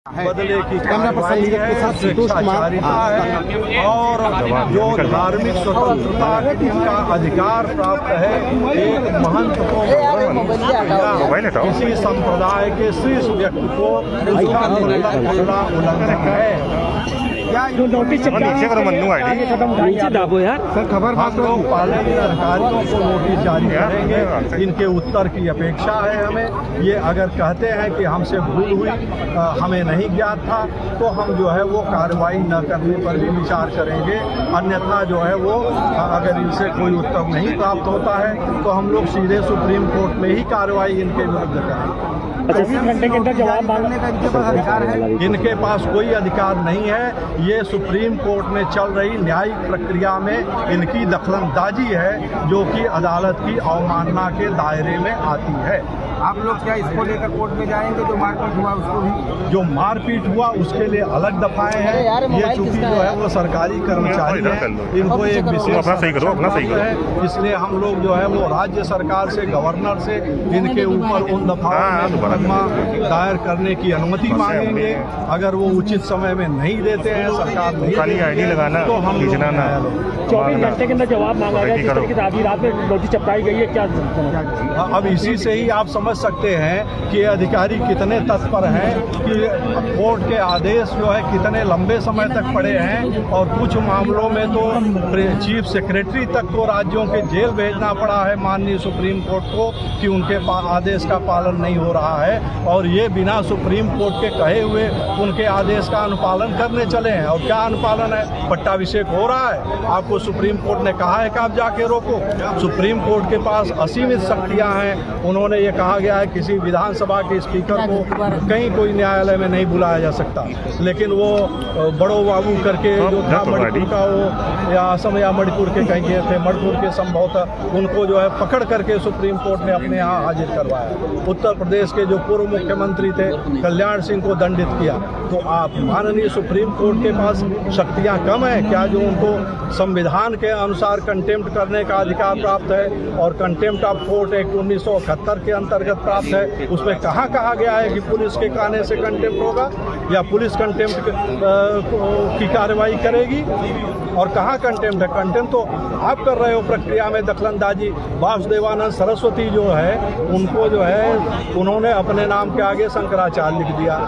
बदले की कार्रवाई है, शिक्षाचारिता है और जो धार्मिक स्वतंत्रता का अधिकार प्राप्त है एक महंत को किसी संप्रदाय के शीर्ष व्यक्ति को उसका खुला उल्लंघन है। जो नोटिस नीचे दाबो यार सर खबर हम लोग पार्लियामेंट अधिकारियों को नोटिस जारी करेंगे। इनके उत्तर की अपेक्षा है हमें। ये अगर कहते हैं कि हमसे भूल हुई, हमें नहीं ज्ञात था, तो हम जो है वो कार्रवाई न करने पर भी विचार करेंगे। अन्यथा जो है वो अगर इनसे कोई उत्तर नहीं प्राप्त होता है तो हम लोग सीधे सुप्रीम कोर्ट में ही कार्रवाई इनके विरुद्ध करेंगे। 24 घंटे के अंदर जवाब मांगने का इनके पास अधिकार है? इनके पास कोई अधिकार नहीं है। ये सुप्रीम कोर्ट में चल रही न्यायिक प्रक्रिया में इनकी दखलंदाजी है, जो कि अदालत की अवमानना के दायरे में आती है। आप लोग क्या इसको लेकर कोर्ट में जाएंगे? जो मारपीट हुआ उसको भी, जो मारपीट हुआ उसके लिए अलग दफाएं हैं। ये चूंकि जो है वो सरकारी कर्मचारी हैं, इनको एक विशेष है, इसलिए हम लोग जो है वो राज्य सरकार से, गवर्नर से इनके ऊपर उन दफाओं में मुकदमा दायर करने की अनुमति मांगेंगे। अगर वो उचित समय में नहीं देते हैं, सरकार नहीं आईडी लगाना तो हम 24 घंटे के अंदर जवाब मांगा गया कि आधी रात में नोटिस चिपकाई गई है। क्या अब इसी से ही आप समझ सकते हैं कि अधिकारी कितने तत्पर हैं कि कोर्ट के आदेश जो है कितने लंबे समय तक पड़े हैं, और कुछ मामलों में तो चीफ सेक्रेटरी तक को राज्यों के जेल भेजना पड़ा है माननीय सुप्रीम कोर्ट को कि उनके आदेश का पालन नहीं हो रहा है, और ये बिना सुप्रीम कोर्ट के कहे हुए उनके आदेश का अनुपालन करने चले हैं। और क्या अनुपालन है? पट्टाभिषेक हो रहा है, आपको सुप्रीम कोर्ट ने कहा है कि आप जाके रोको। सुप्रीम कोर्ट के पास असीमित शक्तियां हैं। उन्होंने ये कहा गया है किसी विधानसभा के स्पीकर को कहीं कोई न्यायालय में नहीं बुलाया जा सकता, लेकिन वो बड़ो बाबू करके जो था मणिपुर का, वो या असम या मणिपुर के कहीं गए थे, मणिपुर के संभवतः उनको जो है पकड़ करके सुप्रीम कोर्ट ने अपने यहाँ हाजिर करवाया। उत्तर प्रदेश के जो पूर्व मुख्यमंत्री थे कल्याण सिंह को दंडित किया। तो आप माननीय सुप्रीम कोर्ट के पास शक्तियाँ कम है क्या, जो उनको संविधान के अनुसार कंटेम्प्ट करने का अधिकार प्राप्त है? और कंटेम्प्ट ऑफ कोर्ट एक्ट 1971 के अंतर्गत प्राप्त है। उसमें कहाँ कहा गया है कि पुलिस के कहने से कंटेम्प्ट होगा या पुलिस कंटेम्प्ट की कार्रवाई करेगी? और कहाँ कंटेम्प्ट है? कंटेम्प्ट तो आप कर रहे हो प्रक्रिया में दखलंदाजी। वासुदेवानंद सरस्वती जो है उनको जो है उन्होंने अपने नाम के आगे शंकराचार्य लिख दिया।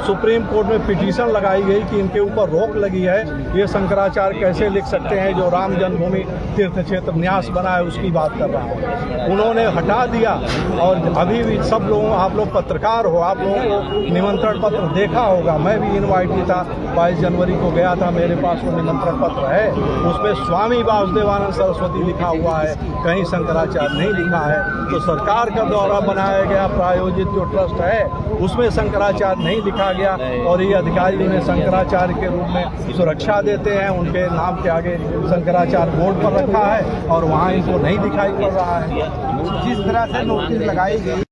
सुप्रीम कोर्ट में पिटीशन लगाई गई कि इनके ऊपर रोक लगी है, ये शंकराचार्य कैसे लिख सकते हैं जो राम जन्मभूमि तीर्थ क्षेत्र न्यास बना है उसकी बात कर रहा है। उन्होंने हटा दिया। और अभी भी सब लोगों, आप लोग पत्रकार हो, आप लोगों को निमंत्रण पत्र देखा होगा। मैं भी इनवाइटेड था, 22 जनवरी को गया था, मेरे पास वो निमंत्रण पत्र है। उसमें स्वामी वासुदेवानंद सरस्वती लिखा हुआ है, कहीं शंकराचार्य नहीं लिखा है। तो सरकार का द्वारा बनाया गया प्रायोजित जो ट्रस्ट है उसमें शंकराचार्य नहीं लिखा गया, और ये अधिकारी उन्हें शंकराचार्य के रूप में सुरक्षा देते हैं। उनके नाम के आगे शंकराचार्य बोर्ड पर रखा है और वहाँ इनको नहीं दिखाई पड़ रहा है। जिस तरह से नोटिस लगाई गई